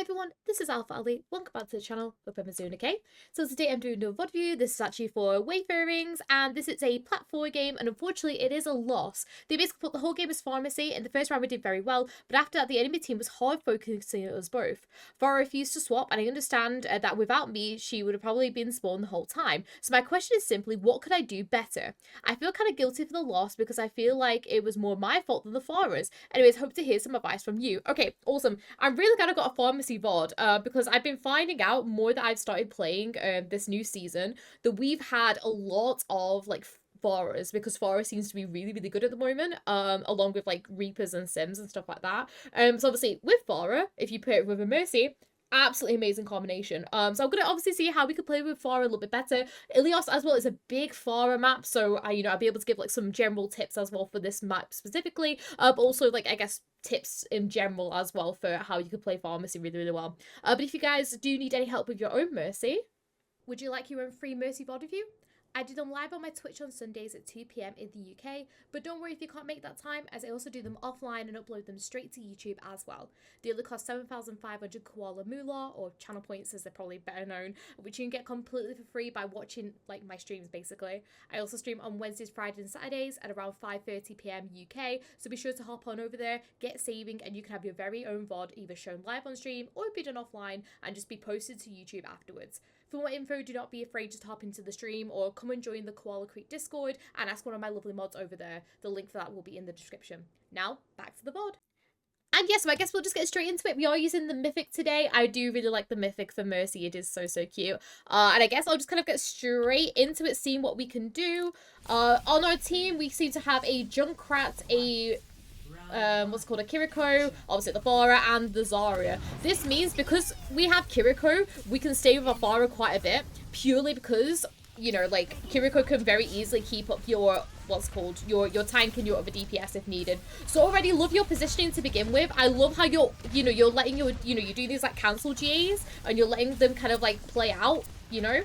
everyone, this is AlphaAli. Welcome back to the channel. Hope everyone's doing okay. So today I'm doing a VOD review. This is actually for Farings, and this is a platform game, and unfortunately it is a loss. They basically put the whole game as Pharmacy. In the first round we did very well, but after that the enemy team was hard focusing on us both. Pharah refused to swap, and I understand that without me she would have probably been spawned the whole time. So my question is simply, what could I do better? I feel kind of guilty for the loss because I feel like it was more my fault than the Pharah's. Anyways, hope to hear some advice from you. Okay, awesome. I'm really glad I got a Pharmacy VOD because I've been finding out more that I've started playing this new season that we've had a lot of like Pharahs, because Pharah seems to be really good at the moment, along with like Reapers and Sims and stuff like that. So obviously with Pharah, if you pair it with a Mercy, absolutely amazing combination. So I'm gonna obviously see how we could play with Pharah a little bit better. Ilios as well is a big Pharah map, so I'll be able to give like some general tips as well for this map specifically, but also like I guess tips in general as well for how you could play Pharmacy really well. But if you guys do need any help with your own Mercy, would you like your own free Mercy VOD review? I do them live on my Twitch on Sundays at 2 PM in the UK, but don't worry if you can't make that time, as I also do them offline and upload them straight to YouTube as well. They only cost 7,500 Koala Moolah, or channel points as they're probably better known, which you can get completely for free by watching like my streams basically. I also stream on Wednesdays, Fridays and Saturdays at around 5:30 PM UK, so be sure to hop on over there, get saving, and you can have your very own VOD either shown live on stream or be done offline and just be posted to YouTube afterwards. For more info, do not be afraid to hop into the stream or come and join the Koala Creek Discord and ask one of my lovely mods over there. The link for that will be in the description. Now, back to the VOD. And yes, so I guess we'll just get straight into it. We are using the Mythic today. I do really like the Mythic for Mercy. It is so cute. And I guess I'll just kind of get straight into it, seeing what we can do. On our team, we seem to have a Junkrat, a what's called a Kiriko, obviously the Pharah, and the Zarya. This means because we have Kiriko, we can stay with our Pharah quite a bit, purely because, you know, like, Kiriko can very easily keep up your, what's called, your tank and your other DPS if needed. So already love your positioning to begin with. I love how you're letting your, you do these, like, cancel GAs, and you're letting them kind of, like, play out, you know?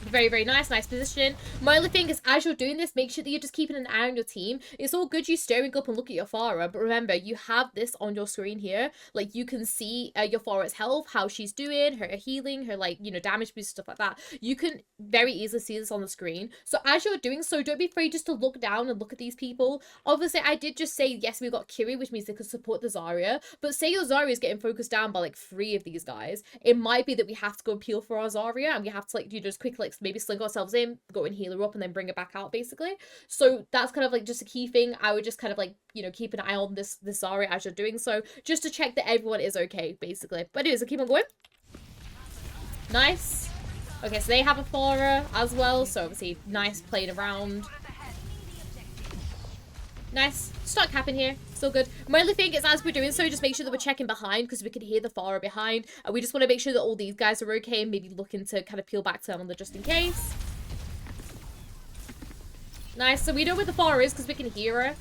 Very nice position. My only thing is, as you're doing this, make sure that you're just keeping an eye on your team. It's all good you staring up and look at your Pharah, but remember, you have this on your screen here. Like, you can see your Pharah's health, how she's doing, her healing, her, like, damage boost, stuff like that. You can very easily see this on the screen. So as you're doing so, don't be afraid just to look down and look at these people. Obviously, I did just say, yes, we've got Kiri, which means they could support the Zarya, but say your Zarya is getting focused down by, like, 3 of these guys. It might be that we have to go peel for our Zarya, and we have to, like, just quickly, like, maybe sling ourselves in, go and heal her up, and then bring her back out basically. So that's kind of like just a key thing. I would just kind of like, keep an eye on this Zarya as you're doing so, just to check that everyone is okay basically. But anyways, I'll keep on going. Nice. Okay, so they have a Pharah as well, so obviously nice playing around. Nice. Start capping here. Still good. My only thing is, as we're doing so, just make sure that we're checking behind, because we can hear the Pharah behind. And we just want to make sure that all these guys are okay, and maybe looking to kind of peel back to them on the just in case. Nice. So we know where the Pharah is because we can hear her.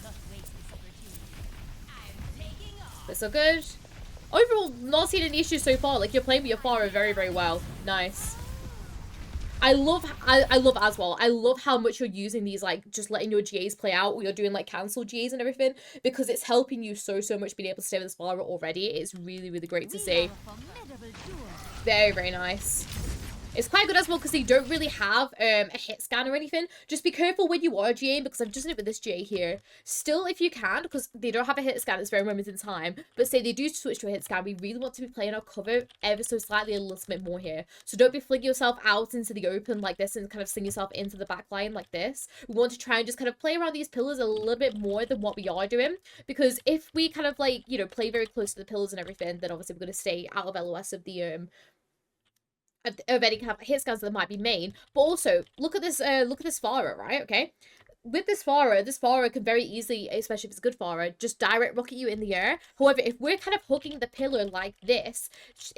That's so good. Overall, not seen any issues so far. Like, you're playing with your Pharah very well. Nice. I love as well. I love how much you're using these, like, just letting your GAs play out, or you're doing, like, cancel GAs and everything, because it's helping you so much being able to stay with this Pharah already. It's really great to see. Very nice. It's quite good as well because they don't really have a hit scan or anything. Just be careful when you are GAing, because I've just done it with this GA here. Still, if you can, because they don't have a hit scan at this very moment in time, but say they do switch to a hit scan, we really want to be playing our cover ever so slightly a little bit more here. So don't be flinging yourself out into the open like this and kind of sling yourself into the back line like this. We want to try and just kind of play around these pillars a little bit more than what we are doing, because if we kind of like, play very close to the pillars and everything, then obviously we're going to stay out of LOS of the of any kind of hit scans that might be main. But also look at this Pharah, right? Okay, with this Pharah can very easily, especially if it's a good Pharah, just direct rocket you in the air. However, if we're kind of hugging the pillar like this,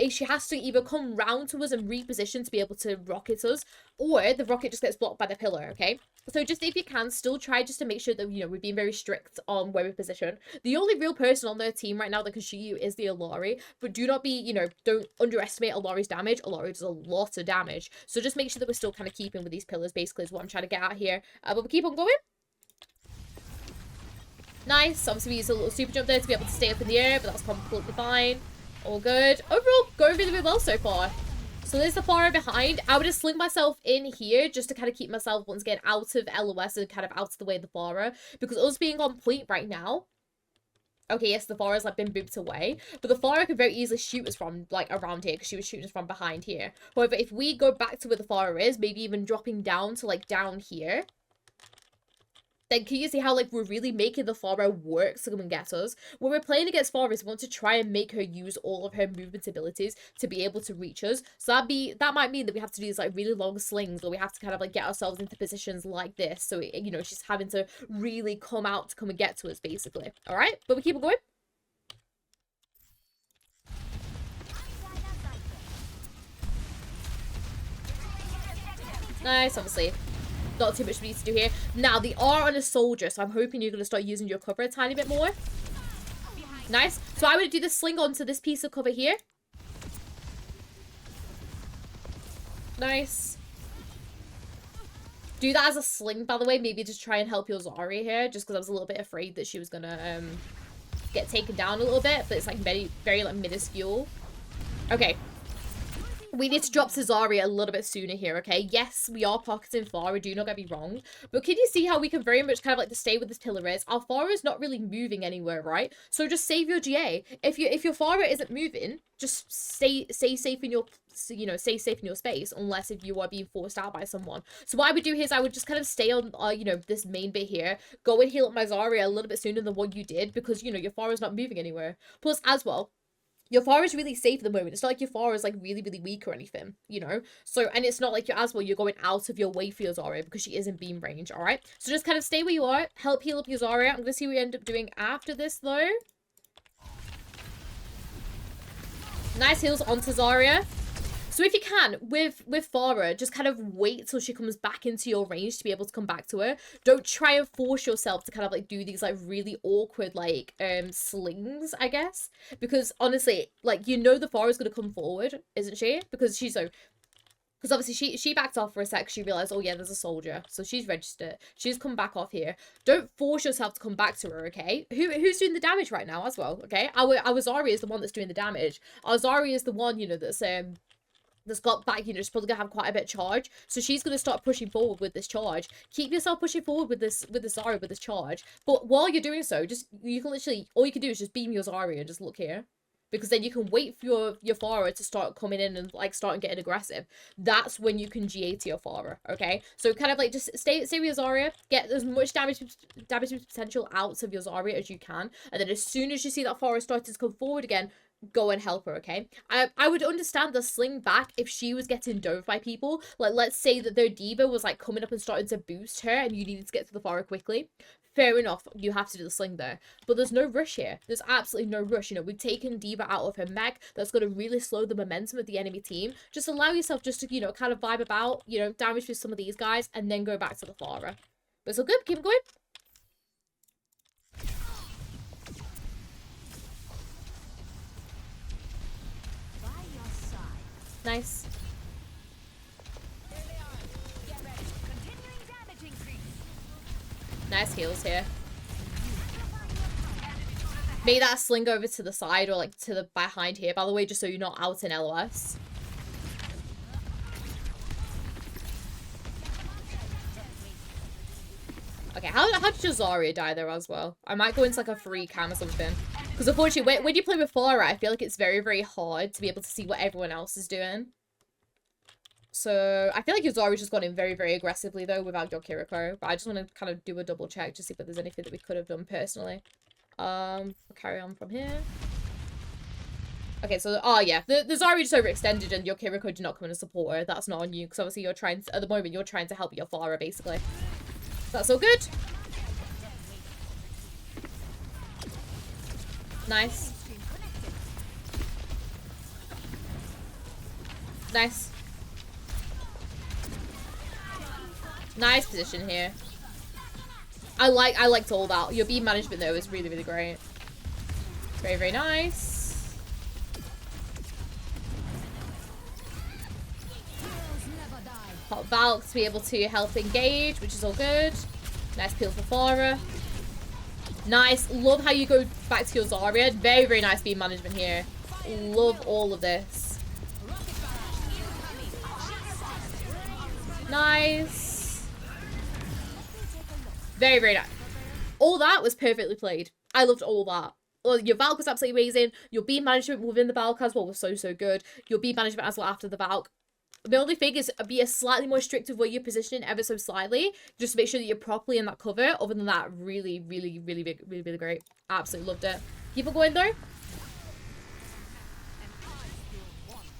she has to either come round to us and reposition to be able to rocket us, or the rocket just gets blocked by the pillar, okay? So just, if you can, still try just to make sure that, we're being very strict on where we position. The only real person on their team right now that can shoot you is the AlphaAli, but do not be, don't underestimate AlphaAli's damage. AlphaAli does a lot of damage. So just make sure that we're still kind of keeping with these pillars, basically, is what I'm trying to get at here. But we'll keep on going. Nice. Obviously, we use a little super jump there to be able to stay up in the air, but that's completely fine. All good. Overall, going really, really well so far. So there's the Pharah behind. I would just sling myself in here just to kind of keep myself once again out of LOS and kind of out of the way of the Pharah. Because us being on point right now. Okay, yes, the Pharah's like been booped away. But the Pharah could very easily shoot us from like around here because she was shooting us from behind here. However, if we go back to where the Pharah is, maybe even dropping down to like down here. Then can you see how, like, we're really making the Pharah work to come and get us? When we're playing against Pharah, we want to try and make her use all of her movement abilities to be able to reach us. So that might mean that we have to do these, like, really long slings, or we have to kind of, like, get ourselves into positions like this. So, you know, she's having to really come out to come and get to us, basically. All right? But we keep it going. Nice, obviously. Not too much we need to do here. Now, they are on a soldier, so I'm hoping you're going to start using your cover a tiny bit more. Nice. So I would do the sling onto this piece of cover here. Nice. Do that as a sling, by the way. Maybe just try and help your Zarya here, just because I was a little bit afraid that she was going to get taken down a little bit, but it's like very, very like minuscule. Okay. We need to drop Zarya a little bit sooner here, okay? Yes, we are pocketing Pharah, do not get me wrong. But can you see how we can very much kind of like to stay with this pillar is? Our Pharah is not really moving anywhere, right? So just save your GA. If your Pharah isn't moving, just stay safe in your, you know, stay safe in your space, unless if you are being forced out by someone. So what I would do here is I would just kind of stay on, you know, this main bit here, go and heal up my Zarya a little bit sooner than what you did, because, you know, your Pharah is not moving anywhere. Plus, as well, your Pharah is really safe at the moment. It's not like your Pharah is like really, really weak or anything, you know? So, and it's not like you're as well, you're going out of your way for your Zarya because she is in beam range, all right? So just kind of stay where you are, help heal up your Zarya. I'm going to see what we end up doing after this though. Nice heals onto Zarya. So if you can, with Pharah, just kind of wait till she comes back into your range to be able to come back to her. Don't try and force yourself to kind of like do these like really awkward like slings, I guess. Because honestly, like, you know the Pharah's gonna come forward, isn't she? Because she's so... Because obviously she backed off for a sec. She realized, oh yeah, there's a soldier. So she's registered. She's come back off here. Don't force yourself to come back to her, okay? Who's doing the damage right now as well, okay? Our Zarya is the one that's doing the damage. Our Zarya is the one, you know, that's got back, you know, she's probably gonna have quite a bit of charge. So she's gonna start pushing forward with this charge. Keep yourself pushing forward with this Zarya with this charge. But while you're doing so, just you can literally, all you can do is just beam your Zarya and just look here. Because then you can wait for your Pharah to start coming in and like start getting aggressive. That's when you can GA to your Pharah, okay? So kind of like just stay with your Zarya, get as much damage potential out of your Zarya as you can, and then as soon as you see that Pharah starting to come forward again, go and help her, okay? I would understand the sling back if she was getting dove by people. Like, let's say that their diva was like coming up and starting to boost her and you needed to get to the Pharah quickly. Fair enough, you have to do the sling there. But there's no rush here. There's absolutely no rush. You know, we've taken diva out of her mech. That's going to really slow the momentum of the enemy team. Just allow yourself just to, you know, kind of vibe about, you know, damage with some of these guys and then go back to the Pharah. But it's all good. Keep going. Nice. Nice heals here. Make that sling over to the side or like to the behind here, by the way, just so you're not out in LOS. Okay, how did your Zarya die there as well? I might go into like a free cam or something. Because unfortunately, when you play with Pharah, I feel like it's very, very hard to be able to see what everyone else is doing. So, I feel like your Zarya's just gone in very, very aggressively, though, without your Kiriko. But I just want to kind of do a double check to see if there's anything that we could have done personally. We'll carry on from here. Okay, so, oh yeah, the Zarya just overextended and your Kiriko did not come in and support her. That's not on you, because obviously you're trying to, at the moment, you're trying to help your Pharah, basically. That's all good. Nice. Nice. Nice position here. I liked all that. Your beam management though is really, really great. Very, very nice. Pop Valk to be able to help engage, which is all good. Nice peel for Pharah. Nice. Love how you go back to your Zarya. Very, very nice beam management here. love all of this. Nice. Very, very nice. All that was perfectly played. I loved all that. Well, your Valk was absolutely amazing. Your beam management within the Valk as well was so, so good. Your beam management as well after the Valk. The only thing is be a slightly more strict with where you're positioning ever so slightly. Just to make sure that you're properly in that cover. Other than that, really, really, really big, really, really great. Absolutely loved it. Keep on going though.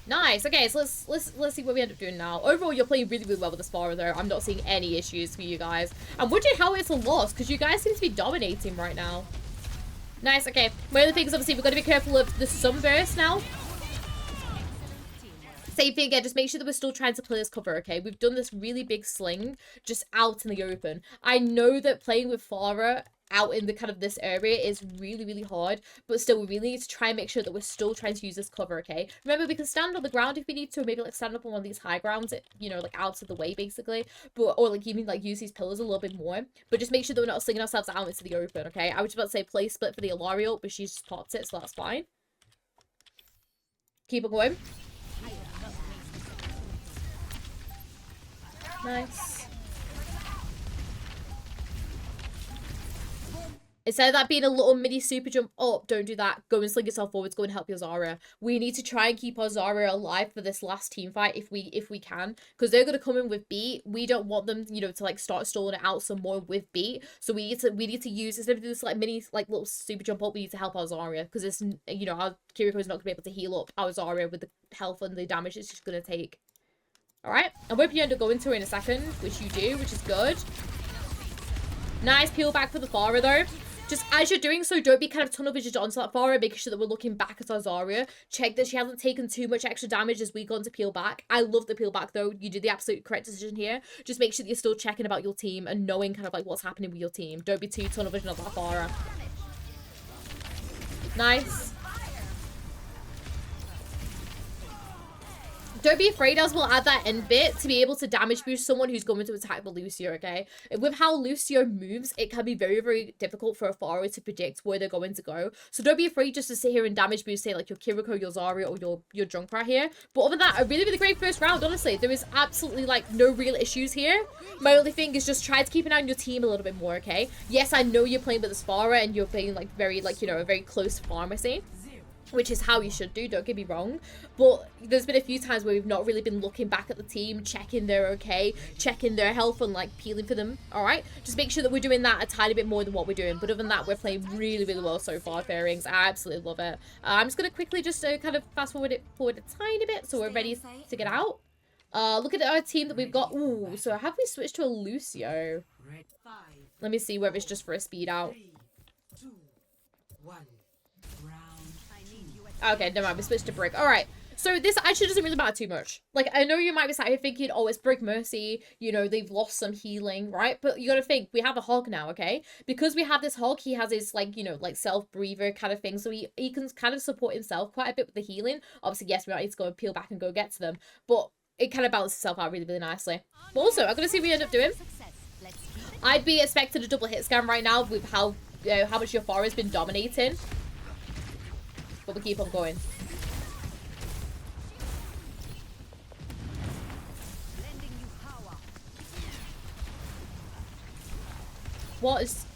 Nice. Okay, so let's see what we end up doing now. Overall, you're playing really, really well with this Pharah though. I'm not seeing any issues for you guys. I'm wondering how it's a loss because you guys seem to be dominating right now. Nice. Okay. My other thing is obviously we've got to be careful of the sunburst now. Same thing again, just make sure that we're still trying to play this cover, okay? We've done this really big sling just out in the open. I know that playing with Pharah out in the kind of this area is really, really hard, but still we really need to try and make sure that we're still trying to use this cover, okay? Remember, we can stand on the ground if we need to, or maybe like stand up on one of these high grounds, you know, like out of the way basically, but or like even like use these pillars a little bit more, but just make sure that we're not slinging ourselves out into the open, okay? I was just about to say play split for the Alario, but she's just popped it, so that's fine. Keep it going. Nice. Instead of that being a little mini super jump up, don't do that. Go and sling yourself forwards. Go and help your Zarya. We need to try and keep our Zarya alive for this last team fight if we can, because they're gonna come in with beat. We don't want them, you know, to like start stalling it out some more with beat. So we need to use, instead of this like mini like little super jump up, we need to help our Zarya, because it's, you know, our Kiriko is not gonna be able to heal up our Zarya with the health and the damage it's just gonna take. Alright, I hope you end up going to her in a second, which you do, which is good. Nice peel back for the Pharah though. Just as you're doing so, don't be kind of tunnel visioned onto that Pharah, making sure that we're looking back at our Zarya. Check that she hasn't taken too much extra damage as we go on to peel back. I love the peel back though. You did the absolute correct decision here. Just make sure that you're still checking about your team and knowing kind of like what's happening with your team. Don't be too tunnel visioned on that Pharah. Nice. Don't be afraid as we'll add that end bit to be able to damage boost someone who's going to attack the Lucio, okay? With how Lucio moves, it can be very, very difficult for a Pharah to predict where they're going to go. So don't be afraid just to sit here and damage boost, say, like your Kiriko, your Zarya, or your Junkrat here. But other than that, a really, really great first round, honestly. There is absolutely, like, no real issues here. My only thing is just try to keep an eye on your team a little bit more, okay? Yes, I know you're playing with this Pharah and you're playing, like, very, like, you know, a very close pharmacy, which is how you should do, don't get me wrong, but there's been a few times where we've not really been looking back at the team, checking they're okay, checking their health and like peeling for them. All right, just make sure that we're doing that a tiny bit more than what we're doing, but other than that, we're playing really, really well so far, Farings. I absolutely love it. I'm just gonna quickly just kind of fast forward it a tiny bit so we're ready to get out. Look at our team that we've got. Ooh, so have we switched to a Lucio? Let me see whether it's just for a speed out. 3, 2, 1. Okay, never mind. We switched to Brick. Alright. So this actually doesn't really matter too much. Like, I know you might be sat here thinking, oh, it's Brick Mercy. You know, they've lost some healing, right? But you gotta think, we have a Hog now, okay? Because we have this Hog, he has his, like, you know, like, self-breather kind of thing. So he can kind of support himself quite a bit with the healing. Obviously, yes, we might need to go and peel back and go get to them. But it kind of balances itself out really, really nicely. But also, I'm gonna see what we end up doing. I'd be expecting a double hit scan right now with how much your Pharah has been dominating. But we keep on going. What is...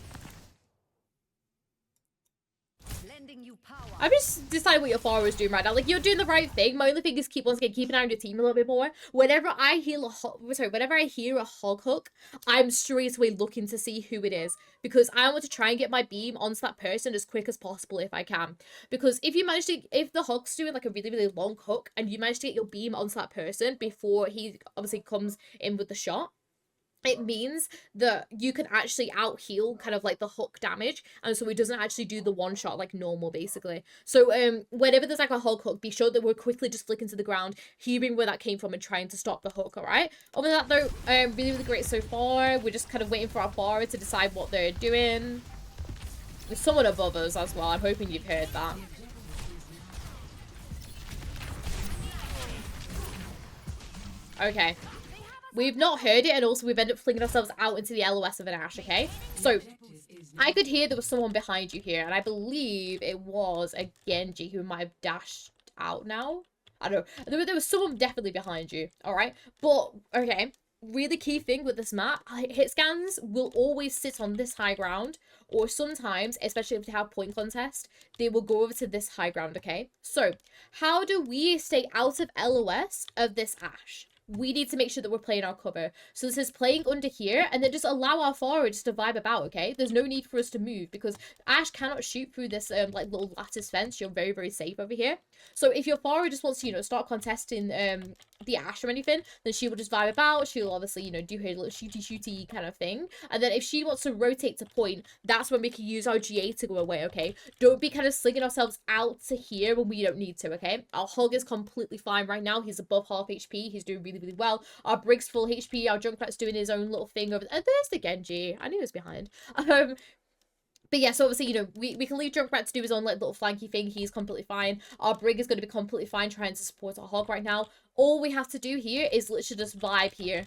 I'm just deciding what your Pharah is doing right now. Like, you're doing the right thing. My only thing is keep an eye on your team a little bit more. Whenever I hear a hog hook, I'm straight away looking to see who it is, because I want to try and get my beam onto that person as quick as possible if I can. Because if the hog's doing like a really, really long hook and you manage to get your beam onto that person before he obviously comes in with the shot, it means that you can actually out heal kind of like the hook damage, and so it doesn't actually do the one shot like normal basically. So whenever there's like a hog hook, be sure that we're quickly just flicking to the ground, hearing where that came from and trying to stop the hook. All right, other than that though, really, really great so far. We're just kind of waiting for our Pharah to decide what they're doing. There's someone above us as well. I'm hoping you've heard that. Okay. We've not heard it, and also we've ended up flinging ourselves out into the LOS of an Ashe, okay? So, I could hear there was someone behind you here, and I believe it was a Genji who might have dashed out now. I don't know. There was someone definitely behind you, alright? But, okay, really key thing with this map, hit scans will always sit on this high ground, or sometimes, especially if they have point contest, they will go over to this high ground, okay? So, how do we stay out of LOS of this Ashe? We need to make sure that we're playing our cover. So this is playing under here, and then just allow our Pharah just to vibe about, okay? There's no need for us to move, because Ashe cannot shoot through this, like, little lattice fence. You're very, very safe over here. So if your Pharah just wants to, you know, start contesting, the Ashe or anything, then she will just vibe about. She'll obviously, you know, do her little shooty kind of thing. And then if she wants to rotate to point, that's when we can use our GA to go away, okay? Don't be kind of slinging ourselves out to here when we don't need to, okay? Our Hog is completely fine right now. He's above half HP. He's doing really, really well. Our Brig's full HP. Our Junkrat's doing his own little thing over there. And there's the Genji. I knew he was behind. But yeah, so obviously, you know, we can leave Junkrat to do his own like little flanky thing. He's completely fine. Our Brig is going to be completely fine trying to support our Hog right now. All we have to do here is literally just vibe here.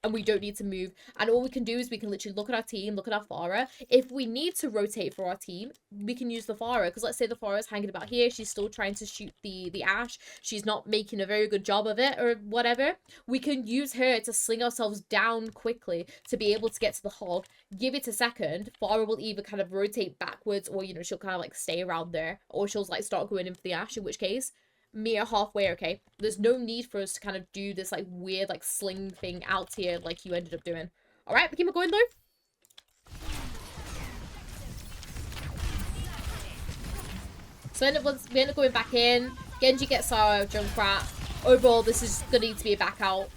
And we don't need to move. And all we can do is we can literally look at our team, look at our Pharah. If we need to rotate for our team, we can use the Pharah. Because let's say the Pharah is hanging about here. She's still trying to shoot the Ashe. She's not making a very good job of it or whatever. We can use her to sling ourselves down quickly to be able to get to the Hog. Give it a second. Pharah will either kind of rotate backwards or, you know, she'll kind of like stay around there. Or she'll like start going in for the Ashe, in which case me are halfway, okay? There's no need for us to kind of do this, like, weird, like, sling thing out here like you ended up doing. Alright, keep it going, though. So we end up going back in. Genji gets our Junkrat. Overall, this is gonna need to be a back out.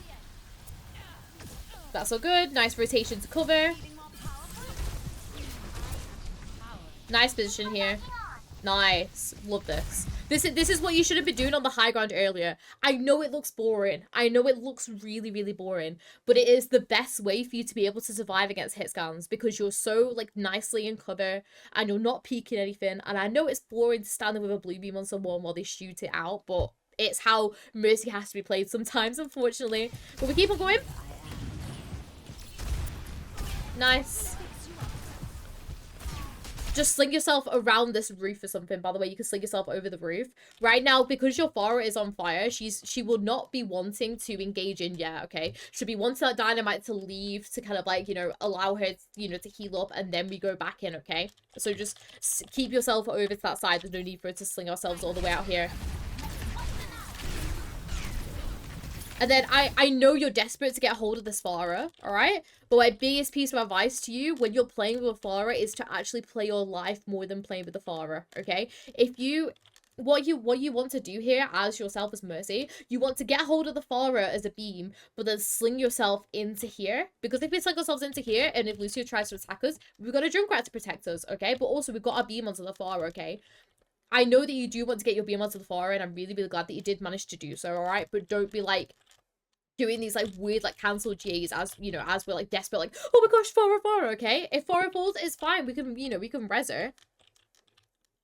That's all good. Nice rotation to cover. Nice position here. Nice. Love this. This is what you should have been doing on the high ground earlier. I know it looks boring. I know it looks really, really boring. But it is the best way for you to be able to survive against hit scans. Because you're so, like, nicely in cover. And you're not peeking anything. And I know it's boring to stand there with a blue beam on someone while they shoot it out. But it's how Mercy has to be played sometimes, unfortunately. But we keep on going. Nice. Just sling yourself around this roof or something. By the way, you can sling yourself over the roof. Right now, because your Pharah is on fire, she will not be wanting to engage in yet, okay? She'll be wanting that dynamite to leave to kind of like, you know, allow her, you know, to heal up and then we go back in, okay? So just keep yourself over to that side. There's no need for us to sling ourselves all the way out here. And then I know you're desperate to get a hold of this Pharah, alright? But my biggest piece of advice to you when you're playing with a Pharah is to actually play your life more than playing with the Pharah, okay? If you... What you want to do here as yourself as Mercy, you want to get hold of the Pharah as a beam, but then sling yourself into here. Because if we sling ourselves into here, and if Lucio tries to attack us, we've got a Junkrat to protect us, okay? But also, we've got our beam onto the Pharah, okay? I know that you do want to get your beam onto the Pharah, and I'm really, really glad that you did manage to do so, alright? But don't be, like, doing these, like, weird, like, cancel GAs as, you know, as we're, like, desperate, like, oh my gosh, Pharah, okay? If Pharah falls, it's fine. We can, you know, we can res her.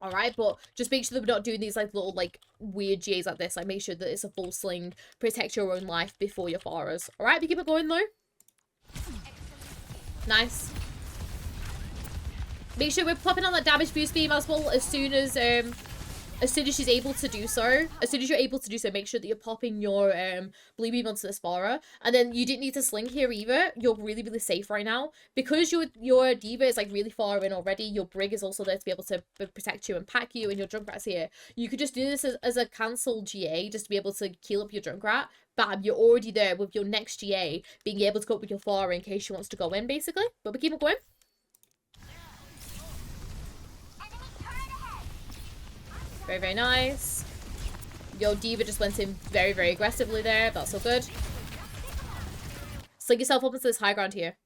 Alright, but just make sure that we're not doing these, like, little, like, weird GAs like this. Like, make sure that it's a full sling. Protect your own life before your Pharahs. Alright, we keep it going, though. Nice. Make sure we're popping on that damage boost beam as well as soon as she's able to do so. As soon as you're able to do so, make sure that you're popping your blue beam onto this Pharah. And then you didn't need to sling here either. You're really, really safe right now. Because your D.Va is like really far in already, your Brig is also there to be able to protect you and pack you, and your Junkrat's here. You could just do this as a cancel GA just to be able to heal up your Junkrat. Bam, you're already there with your next GA being able to go up with your Pharah in case she wants to go in, basically. But we keep it going. Very, very nice. Your D.Va just went in very, very aggressively there. That's so good. Sling yourself up into this high ground here.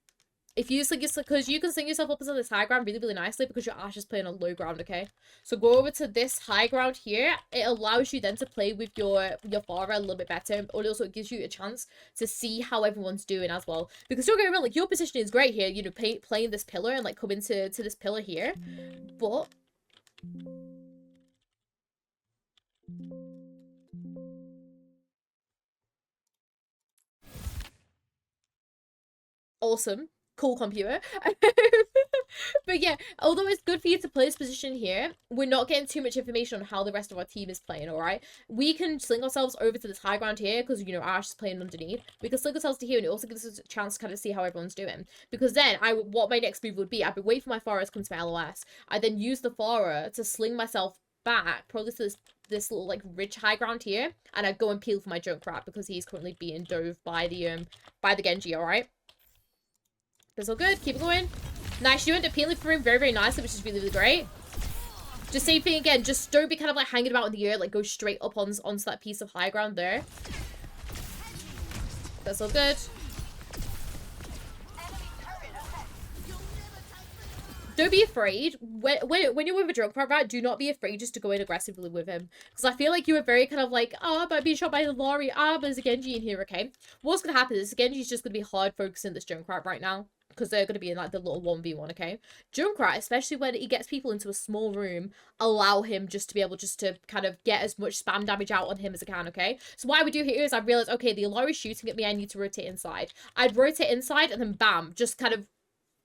If you sling yourself, because you can sling yourself up into this high ground really, really nicely because your Ashe is playing on low ground, okay? So go over to this high ground here. It allows you then to play with your Pharah a little bit better. And also it gives you a chance to see how everyone's doing as well. Because don't get me wrong, like, your position is great here, you know, playing this pillar and, like, coming to this pillar here. But... awesome. Cool computer. But yeah, although it's good for you to play this position here, we're not getting too much information on how the rest of our team is playing, alright? We can sling ourselves over to this high ground here, because, you know, Ash is playing underneath. We can sling ourselves to here, and it also gives us a chance to kind of see how everyone's doing. Because then, what my next move would be, I'd be waiting for my Pharah to come to my LOS. I then use the Pharah to sling myself back, probably to this little, like, ridge high ground here, and I'd go and peel for my Junkrat, because he's currently being dove by the Genji, alright? That's all good. Keep it going. Nice. You end up peeling for him very, very nicely, which is really, really great. Just same thing again. Just don't be kind of like hanging about in the air. Like go straight up onto that piece of high ground there. That's all good. Don't be afraid. When you're with a Junkrat, do not be afraid just to go in aggressively with him. Because I feel like you were very kind of like, oh, I'm being shot by the lorry. Ah, there's a Genji in here, okay? What's going to happen is Genji's just going to be hard focusing this Junkrat right now. Because they're going to be in like the little 1v1, okay? Junkrat, especially when he gets people into a small room, allow him just to be able just to kind of get as much spam damage out on him as I can, okay? So what I would do here is I realized, okay, the Alari's shooting at me, I need to rotate inside. I'd rotate inside and then bam, just kind of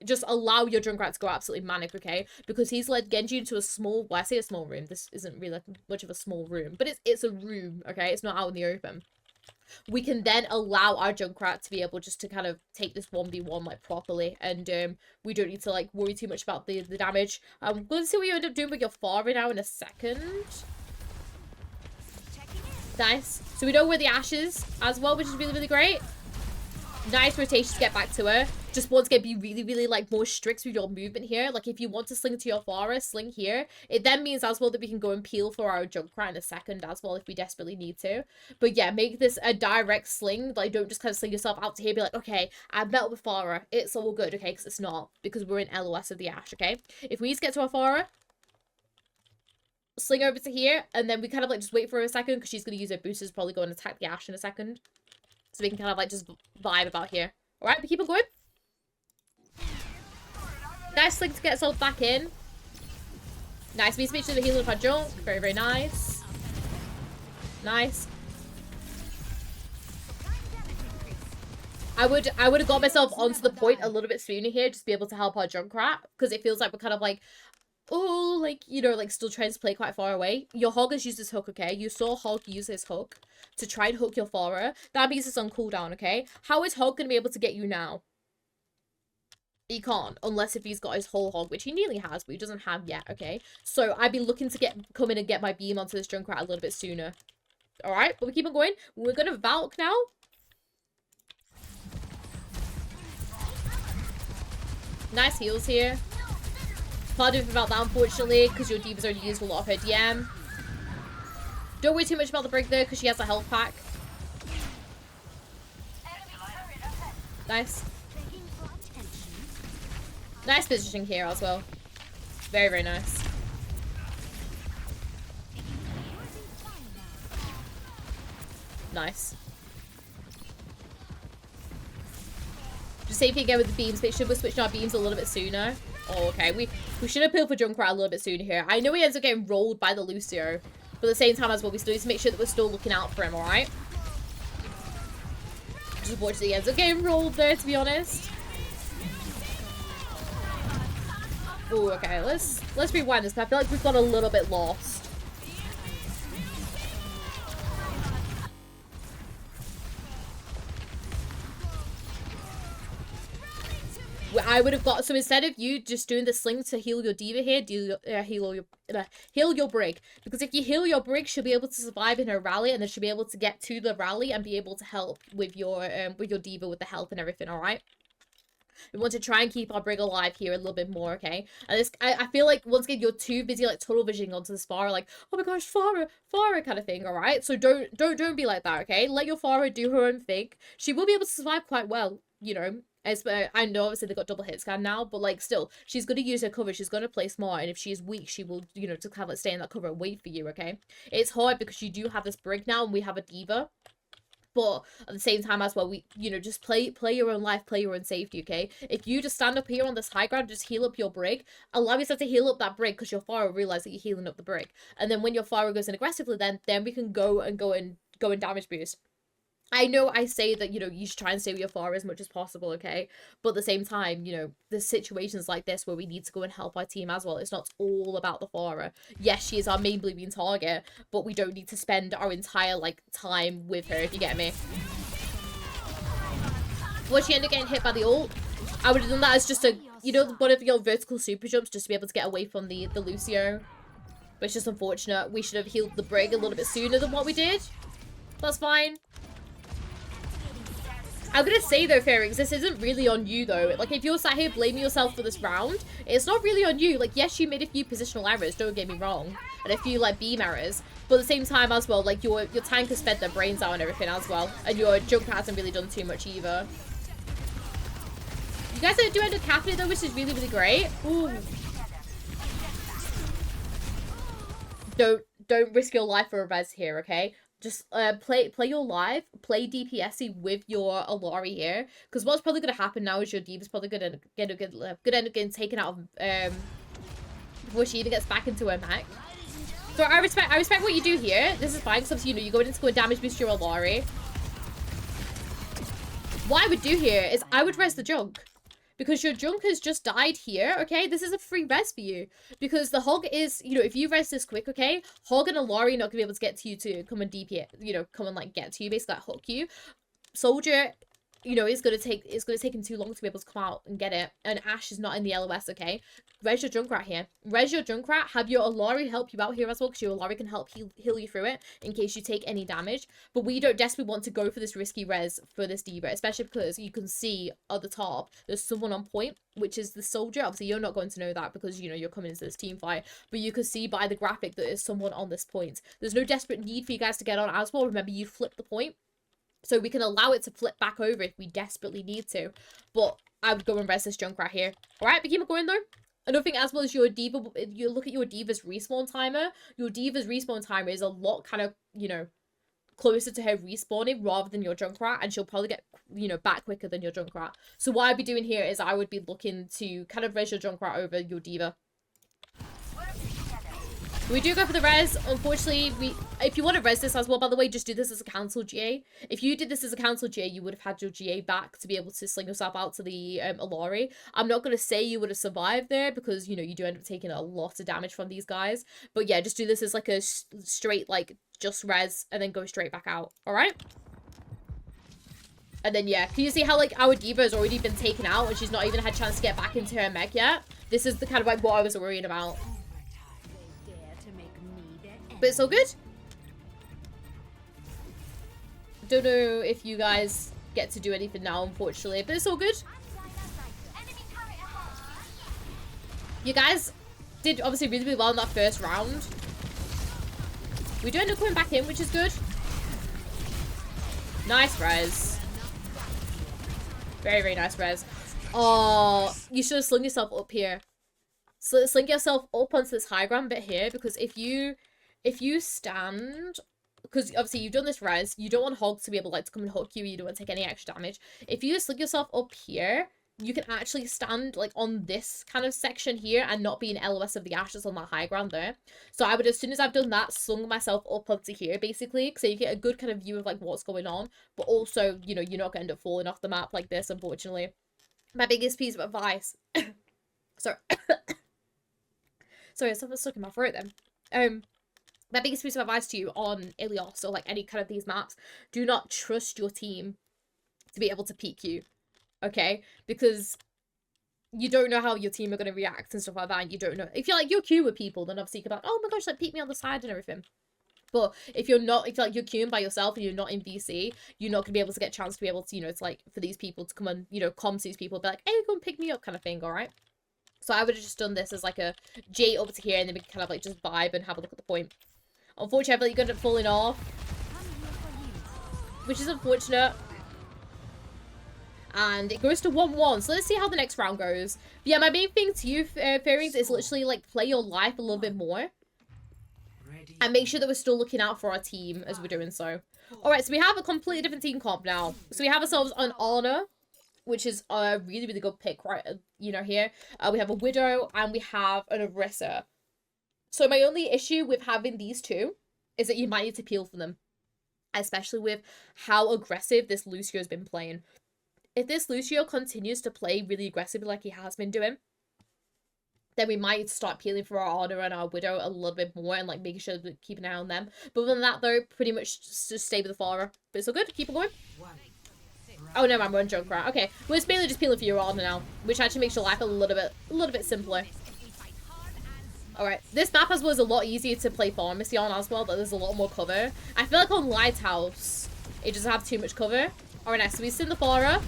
just allow your Junkrat to go absolutely manic, okay? Because he's led Genji into a small, well, I say a small room. This isn't really much of a small room, but it's a room, okay? It's not out in the open. We can then allow our Junkrat to be able just to kind of take this 1v1 like properly, and we don't need to like worry too much about the damage. I'm going to see what you end up doing with your Pharah now in a second. Nice. So we know where the Ashe is as well, which is really, really great. Nice rotation to get back to her. Just once again, be really, really like more strict with your movement here. Like if you want to sling to your Pharah, sling here. It then means as well that we can go and peel for our Junkrat in a second as well if we desperately need to. But yeah, make this a direct sling. Like don't just kind of sling yourself out to here. Be like, okay, I've met with Pharah. It's all good, okay? Because it's not. Because we're in LOS of the Ashe, okay? If we just get to our Pharah, sling over to here, and then we kind of like just wait for a second because she's going to use her boosters, probably go and attack the Ashe in a second. So we can kind of like just vibe about here. Alright, we keep on going. Nice sling to get ourselves back in. Nice. We switch to the healing of our junk. Very, very nice. Nice. I would have got myself onto the point a little bit sooner here, just be able to help our Junkrat, because it feels like we're kind of like, oh, like, you know, like still trying to play quite far away. Your Hog has used his hook, okay? You saw Hog use his hook to try and hook your Pharah. That means it's on cooldown, okay? How is Hog going to be able to get you now? He can't, unless if he's got his whole Hog, which he nearly has, but he doesn't have yet, okay? So I'd be looking to come in and get my beam onto this Junkrat a little bit sooner. Alright, but we keep on going. We're going to Valk now. Nice heals here. Can't do anything about that, unfortunately, because your Diva's already used a lot of her DM. Don't worry too much about the break there, because she has a health pack. Nice. Nice positioning here as well. Very, very nice. Nice. Just same thing again with the beams. Make sure we're switching our beams a little bit sooner. Oh, okay. We should have peeled for Junkrat a little bit sooner here. I know he ends up getting rolled by the Lucio. But at the same time as well, we still need to make sure that we're still looking out for him, alright? Just watch that he ends up getting rolled there, to be honest. Oh, okay. Let's rewind this, because I feel like we've got a little bit lost. I would have got, so instead of you just doing the sling to heal your Diva here, heal your Brig. Because if you heal your Brig, she'll be able to survive in her rally, and then she'll be able to get to the rally and be able to help with your Diva with the health and everything, alright? We want to try and keep our Brig alive here a little bit more, okay? And this, I feel like once again you're too busy like tunnel visioning onto this Pharah, like, oh my gosh, Pharah kind of thing, alright? So don't be like that, okay? Let your Pharah do her own thing. She will be able to survive quite well, you know. I know obviously they've got double hit scan now, but like still, she's going to use her cover, she's going to play smart, and if she's weak, she will, you know, just kind of like stay in that cover and wait for you, okay? It's hard because you do have this Brig now and we have a Diva. But at the same time as well, we, you know, just play your own life, play your own safety, okay? If you just stand up here on this high ground, just heal up your Brig, allow yourself to heal up that Brig, because your Pharah will realize that you're healing up the Brig. And then when your Pharah goes in aggressively, then we can go and damage boost. I know I say that, you know, you should try and stay with your Pharah as much as possible, okay? But at the same time, you know, there's situations like this where we need to go and help our team as well. It's not all about the Pharah. Yes, she is our main bleeding target, but we don't need to spend our entire, like, time with her, if you get me. Would she end up getting hit by the ult? I would have done that as just a, you know, one of your vertical super jumps just to be able to get away from the Lucio. But it's just unfortunate. We should have healed the Brig a little bit sooner than what we did. That's fine. I'm gonna say though, Farings, this isn't really on you though. Like, if you're sat here blaming yourself for this round, it's not really on you. Like, yes, you made a few positional errors, don't get me wrong, and a few like beam errors, but at the same time as well, like your tank has fed their brains out and everything as well, and your junk hasn't really done too much either. You guys do end up capping it though, which is really, really great. Ooh. Don't risk your life for a res here, okay? Just play your live, play DPSy with your AlphaAli here, because what's probably gonna happen now is your D.Va's probably gonna end up getting taken out of before she even gets back into her mech. So I respect what you do here. This is fine, because obviously, you know, you go in to go and damage boost your AlphaAli. What I would do here is I would res the junk. Because your junk has just died here, okay? This is a free res for you. Because the hog is, you know, if you res this quick, okay? Hog and AlphaAli are not going to be able to get to you to come and DP, you know, come and, like, get to you, basically, like, hook you. Soldier, you know, it's gonna take him too long to be able to come out and get it. And Ashe is not in the LOS, okay? Res your Junkrat here. Res your Junkrat. Have your AlphaAli help you out here as well, because your AlphaAli can help heal you through it in case you take any damage. But we don't desperately want to go for this risky res for this D.Va, especially because you can see at the top there's someone on point, which is the soldier. Obviously, you're not going to know that because, you know, you're coming into this team fight, but you can see by the graphic that there's someone on this point. There's no desperate need for you guys to get on as well. Remember, you flip the point. So we can allow it to flip back over if we desperately need to. But I would go and res this junk right here. Alright, but keep it going though. Another thing as well is your D.Va, you look at your D.Va's respawn timer. Your D.Va's respawn timer is a lot kind of, you know, closer to her respawning rather than your Junkrat, and she'll probably get, you know, back quicker than your Junkrat. So what I'd be doing here is I would be looking to kind of res your Junkrat over your D.Va. We do go for the res. Unfortunately, if you want to res this as well, by the way, just do this as a cancel GA. If you did this as a cancel GA, you would have had your GA back to be able to sling yourself out to the AlphaAli. I'm not going to say you would have survived there because, you know, you do end up taking a lot of damage from these guys. But yeah, just do this as like a straight, like, just res and then go straight back out. All right? And then, yeah, can you see how, like, our D.Va has already been taken out and she's not even had a chance to get back into her mech yet? This is the kind of, like, what I was worrying about. But it's all good. Don't know if you guys get to do anything now, unfortunately, but it's all good. You guys did obviously really, really well in that first round. We do end up coming back in, which is good. Nice res. Very, very nice res. Oh, you should have slung yourself up here. So sling yourself up onto this high ground bit here, because if you stand, because obviously you've done this res, you don't want Hog to be able to come and hook you, you don't want to take any extra damage. If you just sling yourself up here, you can actually stand like on this kind of section here and not be in LOS of the ashes on that high ground there. So I would, as soon as I've done that, slung myself up onto here basically, so you get a good kind of view of like what's going on, but also, you know, you're not going to end up falling off the map like this, unfortunately. My biggest piece of advice. Sorry. Sorry, something's stuck in my throat then. My biggest piece of advice to you on Ilios or like any kind of these maps, do not trust your team to be able to peek you, okay? Because you don't know how your team are going to react and stuff like that, and you don't know. If you're like, you're queuing with people, then obviously you can be like, oh my gosh, like peek me on the side and everything. But if you're not, if you're like, you're queuing by yourself and you're not in VC, you're not going to be able to get a chance to be able to, you know, it's like for these people to come and, you know, comms these people, be like, hey, go and pick me up kind of thing, alright? So I would have just done this as like a J up to here, and then we can kind of like just vibe and have a look at the point. Unfortunately, I feel like you're going to end up falling off, which is unfortunate. And it goes to 1-1. So let's see how the next round goes. But yeah, my main thing to you, Farings, is literally like play your life a little bit more. And make sure that we're still looking out for our team as we're doing so. Alright, so we have a completely different team comp now. So we have ourselves an Honor, which is a really, really good pick, right? You know, here. We have a Widow and we have an Orisa. So my only issue with having these two is that you might need to peel for them. especially with how aggressive this Lucio's been playing. If this Lucio continues to play really aggressively like he has been doing, then we might start peeling for our Honor and our Widow a little bit more and like making sure we keep an eye on them. But other than that though, pretty much just stay with the Pharah. But it's all good, keep it going. Oh no, I'm on Junkrat. Okay, well it's mainly just peeling for your Honor now, which actually makes your life a little bit simpler. Alright, this map as well is a lot easier to play Pharmacy on as well, but there's a lot more cover. I feel like on Lighthouse, it doesn't have too much cover. Alright, nice, so we send the Pharah.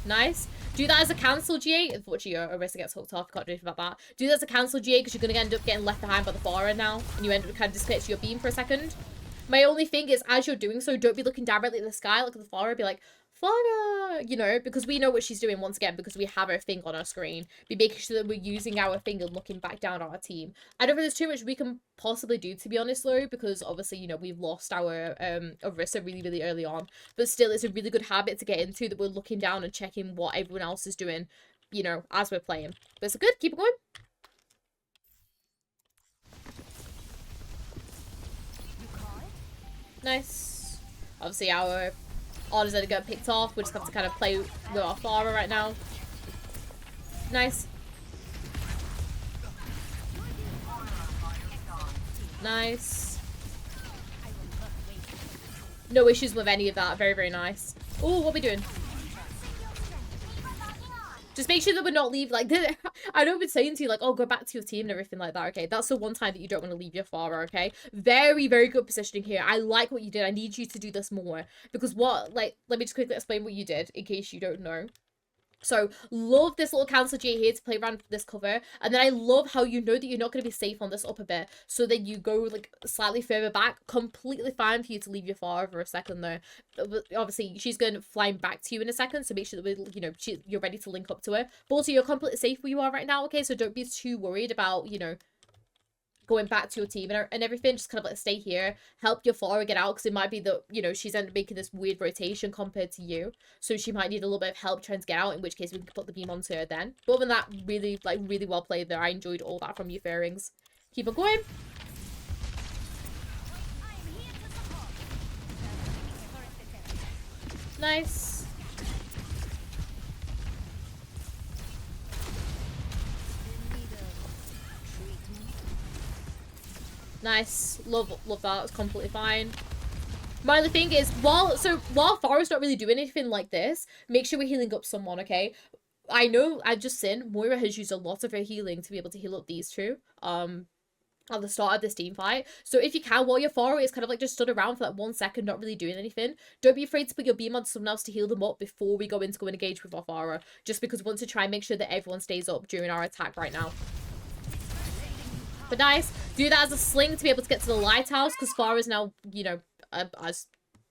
Nice. Do that as a cancel GA. Unfortunately, your Orisa gets hooked off. Can't do anything about that. Do that as a cancel GA because you're going to end up getting left behind by the Pharah now. And you end up kind of disconnecting your beam for a second. My only thing is, as you're doing so, don't be looking directly at the sky. Look at the Pharah. Be like, Pharah! You know, because we know what she's doing once again because we have her thing on our screen. Be making sure that we're using our thing and looking back down at our team. I don't think there's too much we can possibly do, to be honest, though, because obviously, you know, we've lost our Orisa really early on. But still, it's a really good habit to get into that we're looking down and checking what everyone else is doing, you know, as we're playing. But it's good. Keep it going. Nice. Obviously, our orders that are getting picked off. We just have to kind of play with our Pharah right now. Nice. Nice. No issues with any of that. Very nice. Oh, what are we doing? Just make sure that we're not leaving, like, I know I've been saying to you, like, oh, go back to your team and everything like that, okay? That's the one time that you don't want to leave your Pharah, okay? Very good positioning here. I like what you did. I need you to do this more. Because what, like, let me just quickly explain what you did, in case you don't know. So, love this little cancel G here to play around this cover. And then I love how you know that you're not going to be safe on this upper bit. So then you go, like, slightly further back. Completely fine for you to leave your Pharah for a second, though. Obviously, she's going to fly back to you in a second. So make sure that, you know, you're ready to link up to her. But also, you're completely safe where you are right now, okay? So don't be too worried about, you know, going back to your team and everything. Just kind of like stay here, help your Pharah get out, because it might be that, you know, she's ended up making this weird rotation compared to you, so she might need a little bit of help trying to get out, in which case we can put the beam onto her then. But other than that, really well played there. I enjoyed all that from you, Farings. Keep on going. Nice. Nice. Love that. It's completely fine. My only thing is, while Farah's not really doing anything like this, make sure we're healing up someone, okay? I know I've just seen Moira has used a lot of her healing to be able to heal up these two. At the start of this team fight. So if you can, while your Pharah is kind of like just stood around for that 1 second, not really doing anything, don't be afraid to put your beam on someone else to heal them up before we go and engage with our Pharah. Just because we want to try and make sure that everyone stays up during our attack right now. But nice. Do that as a sling to be able to get to the lighthouse, because Pharah is now, you know, as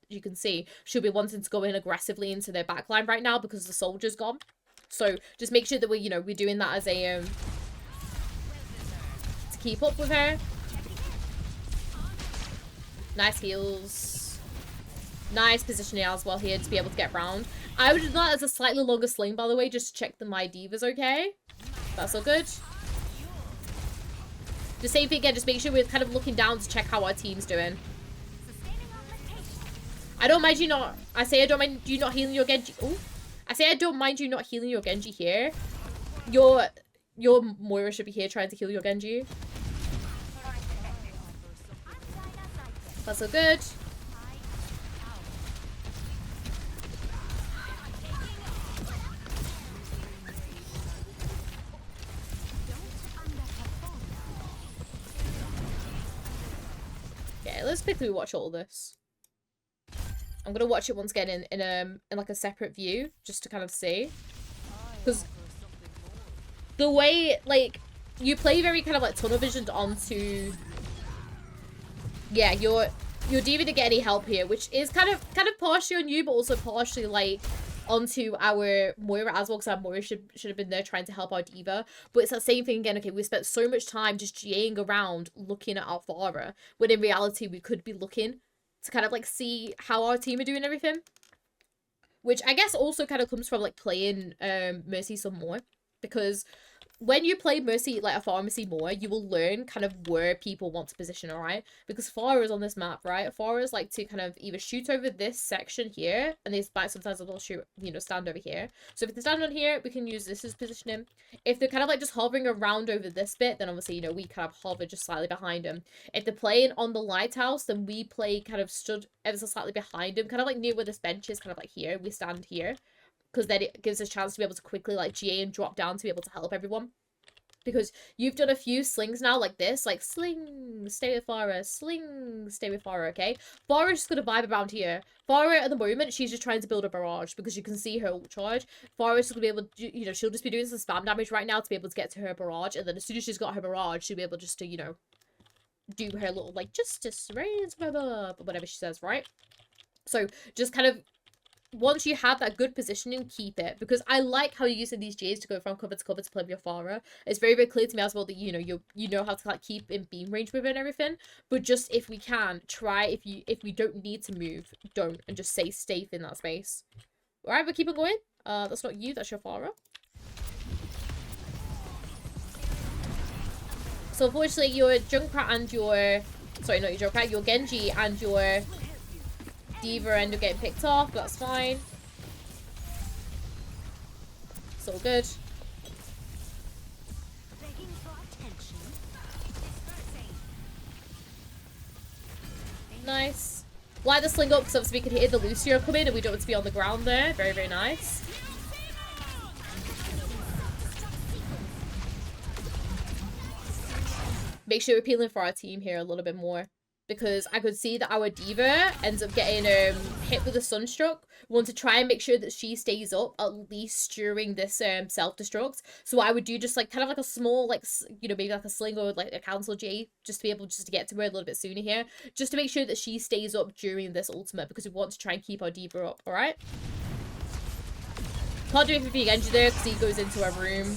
you can see, she'll be wanting to go in aggressively into their backline right now because the soldier's gone. So just make sure that we're, you know, we're doing that as a to keep up with her. Nice heals. Nice positioning as well here to be able to get round. I would do that as a slightly longer sling, by the way, just to check that my diva's okay. That's all good. The same thing again, just make sure we're kind of looking down to check how our team's doing. I don't mind you not... I say I don't mind you not healing your Genji. Oh. I say I don't mind you not healing your Genji here. Your Moira should be here trying to heal your Genji. That's so good. Okay, let's quickly watch all this. I'm gonna watch it once again in like a separate view, just to kind of see, because the way like you play very kind of like tunnel visioned onto, yeah, your diva to get any help here, which is kind of partially on you, but also partially like onto our Moira as well, because our Moira should have been there trying to help our diva. But it's that same thing again. Okay, we spent so much time just GAing around looking at our Pharah, when in reality we could be looking to kind of like see how our team are doing everything, which I guess also kind of comes from like playing Mercy some more, because when you play Mercy, like a pharmacy more, you will learn kind of where people want to position, alright? Because Pharah is on this map, right? Pharah is like to kind of either shoot over this section here, and they might sometimes will shoot, you know, stand over here. So if they stand on here, we can use this as positioning. If they're kind of like just hovering around over this bit, then obviously, you know, we kind of hover just slightly behind them. If they're playing on the lighthouse, then we play kind of stood ever so slightly behind them, kind of like near where this bench is, kind of like here. We stand here. Because then it gives us a chance to be able to quickly like GA and drop down to be able to help everyone. Because you've done a few slings now like this, like sling, stay with Pharah, sling, stay with Pharah, okay? Pharah's just gonna vibe around here. Pharah at the moment, she's just trying to build a barrage because you can see her ult charge. Pharah's just gonna be able to, you know, she'll just be doing some spam damage right now to be able to get to her barrage, and then as soon as she's got her barrage, she'll be able just to, you know, do her little like justice reigns, whatever she says, right? So just kind of once you have that good positioning, keep it. Because I like how you're using these J's to go from cover to cover to play with your Pharah. It's very, very clear to me as well that, you know, you know how to like keep in beam range with it and everything. But just if we can, try if we don't need to move, don't. And just stay safe in that space. Alright, we're keeping going. That's not you, that's your Pharah. So unfortunately your Junkrat and your... Sorry, not your Junkrat, your Genji and your Diva end up getting picked off, but that's fine. It's all good. Nice. Light the sling up because obviously we can hear the Lucio come in and we don't want to be on the ground there. Very, very nice. Make sure we're peeling for our team here a little bit more. Because I could see that our Diva ends up getting hit with a Sunstruck. We want to try and make sure that she stays up at least during this self-destruct. So I would do just like kind of like a small, like, you know, maybe like a sling or like a cancel J, just to be able just to get to her a little bit sooner here. Just to make sure that she stays up during this ultimate because we want to try and keep our Diva up, alright? Can't do anything for Genji there because he goes into a room.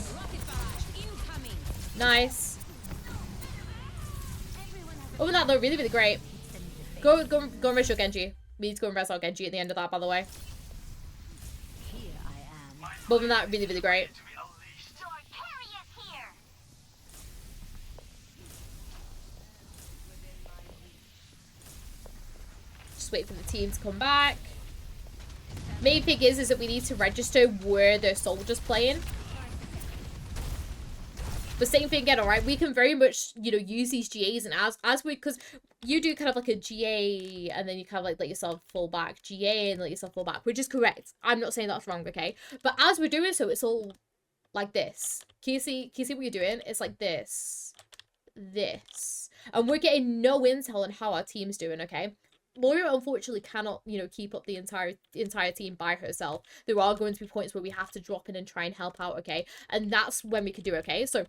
Nice. Other than that, though, really, really great. Go and res your Genji. We need to go and res our Genji at the end of that, by the way. But other than that, really, really great. Just wait for the team to come back. Main thing is that we need to register where the soldier's playing. But same thing again, alright? We can very much, you know, use these GAs and as we, because you do kind of like a GA and then you kind of like let yourself fall back. GA and let yourself fall back, which is correct. I'm not saying that's wrong, okay? But as we're doing so, it's all like this. Can you see what you're doing? It's like this. This. And we're getting no intel on how our team's doing, okay? Moira unfortunately cannot, you know, keep up the entire team by herself. There are going to be points where we have to drop in and try and help out, okay? And that's when we could do, okay? So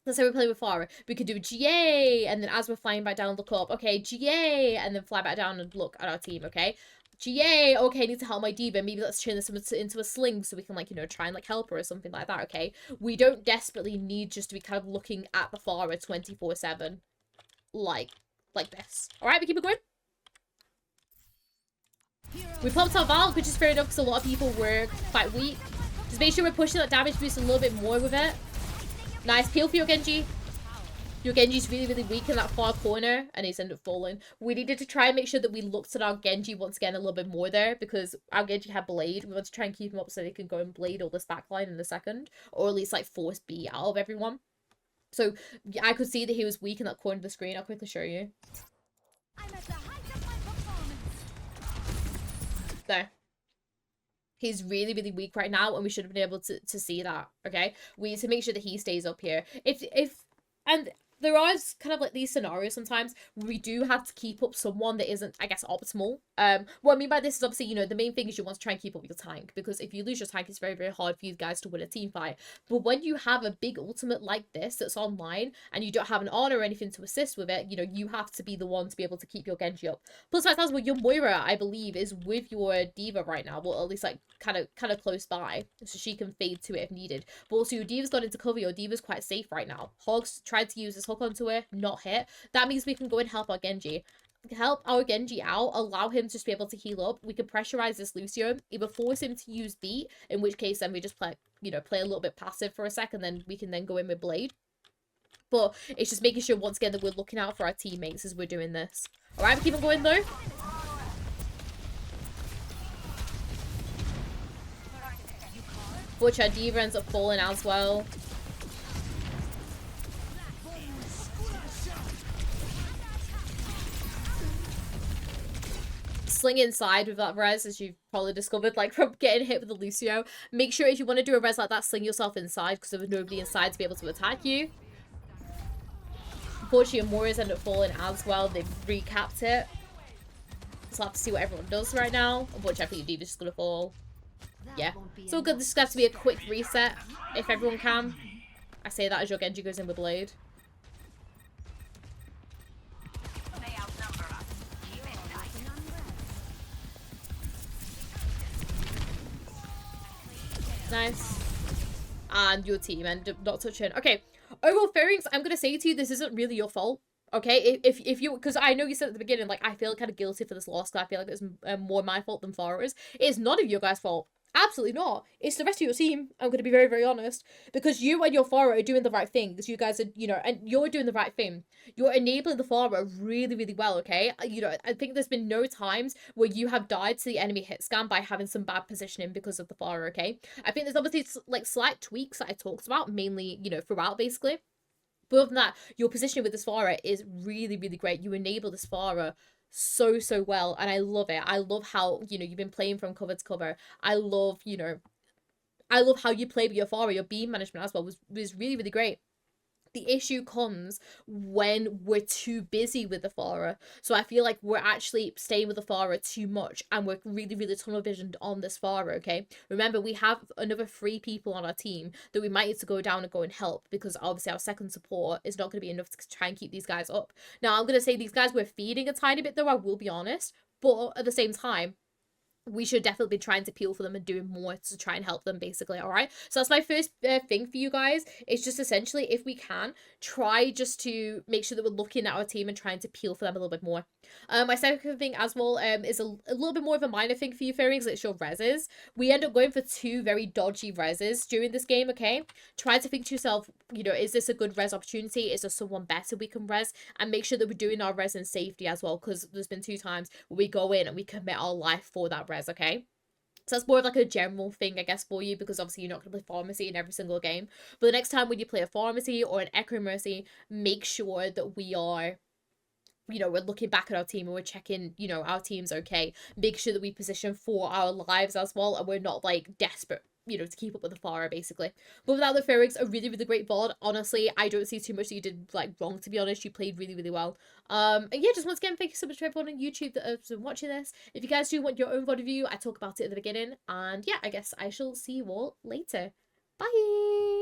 let's say we're playing with Pharah. We could do GA, and then as we're flying back down, look up. Okay, GA, and then fly back down and look at our team, okay? GA, okay, I need to help my Diva. Maybe let's turn this into a sling so we can, like, you know, try and, like, help her or something like that, okay? We don't desperately need just to be kind of looking at the Pharah 24/7. Like this. Alright, we keep it going. We popped our Valk, which is fair enough because a lot of people were quite weak. Just make sure we're pushing that damage boost a little bit more with it. Nice peel for your Genji. Your Genji's really, really weak in that far corner and he's ended up falling. We needed to try and make sure that we looked at our Genji once again a little bit more there because our Genji had Blade. We want to try and keep him up so they can go and Blade all this backline in a second. Or at least like force B out of everyone. So I could see that he was weak in that corner of the screen. I'll quickly show you. I'm at the height of my performance. There. He's really, really weak right now, and we should have been able to see that, okay? We need to make sure that he stays up here. And there are kind of like these scenarios sometimes where we do have to keep up someone that isn't, I guess, optimal. What I mean by this is obviously, you know, the main thing is you want to try and keep up your tank, because if you lose your tank, it's very, very hard for you guys to win a team fight. But when you have a big ultimate like this that's online, and you don't have an honor or anything to assist with it, you know, you have to be the one to be able to keep your Genji up. Plus, the fact is, well, your Moira, I believe, is with your Diva right now, well, at least, like, kind of close by, so she can fade to it if needed. But also, your Diva's gone into cover, your Diva's quite safe right now. Hogs tried to use this hook onto her, not hit. That means we can go and help our Genji. help our Genji out, allow him to just be able to heal up. We can pressurize this Lucio, either force him to use beat, in which case then we just play, play a little bit passive for a second, then we can then go in with Blade. But it's just making sure once again that we're looking out for our teammates as we're doing this. Alright, we keep on going though. Which our D.Va ends up falling as well. Sling inside with that res, as you've probably discovered, like from getting hit with the Lucio. Make sure if you want to do a res like that, sling yourself inside because there was nobody inside to be able to attack you. Unfortunately, Amoria's end up falling as well. They've recapped it. So we'll have to see what everyone does right now. Unfortunately, I think D.Va's just gonna fall. Yeah. So good. This is going to have to be a quick reset if everyone can. I say that as your Genji goes in with Blade. Nice. And your team ended up not touching. Okay. Overall, Farings, I'm going to say to you, this isn't really your fault. Okay, if you, because I know you said at the beginning, like, I feel kind of guilty for this loss, because I feel like it's more my fault than Farah's. It's none of your guys' fault. Absolutely not. It's the rest of your team. I'm going to be very, very honest. Because you and your Pharah are doing the right things. You guys are, and you're doing the right thing. You're enabling the Pharah really, really well, okay? I think there's been no times where you have died to the enemy hit scan by having some bad positioning because of the Pharah, okay? I think there's obviously, like, slight tweaks that I talked about, mainly, throughout, basically. But other than that, your positioning with this Pharah is really, really great. You enable this Pharah so well, and I love it. I love how, you've been playing from cover to cover. I love, I love how you play with your Pharah. Your beam management as well was really, really great. The issue comes when we're too busy with the Pharah. So I feel like we're actually staying with the Pharah too much, and we're really, really tunnel visioned on this Pharah, okay? Remember, we have another 3 people on our team that we might need to go down and go and help, because obviously our second support is not going to be enough to try and keep these guys up. Now, I'm going to say these guys we're feeding a tiny bit, though, I will be honest. But at the same time, we should definitely be trying to peel for them and doing more to try and help them, basically. All right, so that's my first thing for you guys. It's just essentially, if we can, try just to make sure that we're looking at our team and trying to peel for them a little bit more. My second thing as well is a little bit more of a minor thing for you, Farings. It's your reses. We end up going for 2 very dodgy reses during this game, okay? Try to think to yourself, is this a good res opportunity? Is there someone better we can res? And make sure that we're doing our res in safety as well, because there's been 2 times where we go in and we commit our life for that res, okay? So that's more of like a general thing, I guess, for you, because obviously you're not going to play Pharmacy in every single game. But the next time when you play a Pharmacy or an Echo Mercy, make sure that we are, we're looking back at our team and we're checking, our team's okay. Make sure that we position for our lives as well, and we're not, like, desperate, to keep up with the Pharah, basically. But without the Farings, a really, really great VOD. Honestly, I don't see too much that you did, like, wrong, to be honest. You played really, really well. And yeah, just once again, thank you so much to everyone on YouTube that has been watching this. If you guys do want your own VOD review, I talk about it at the beginning. And yeah, I guess I shall see you all later. Bye!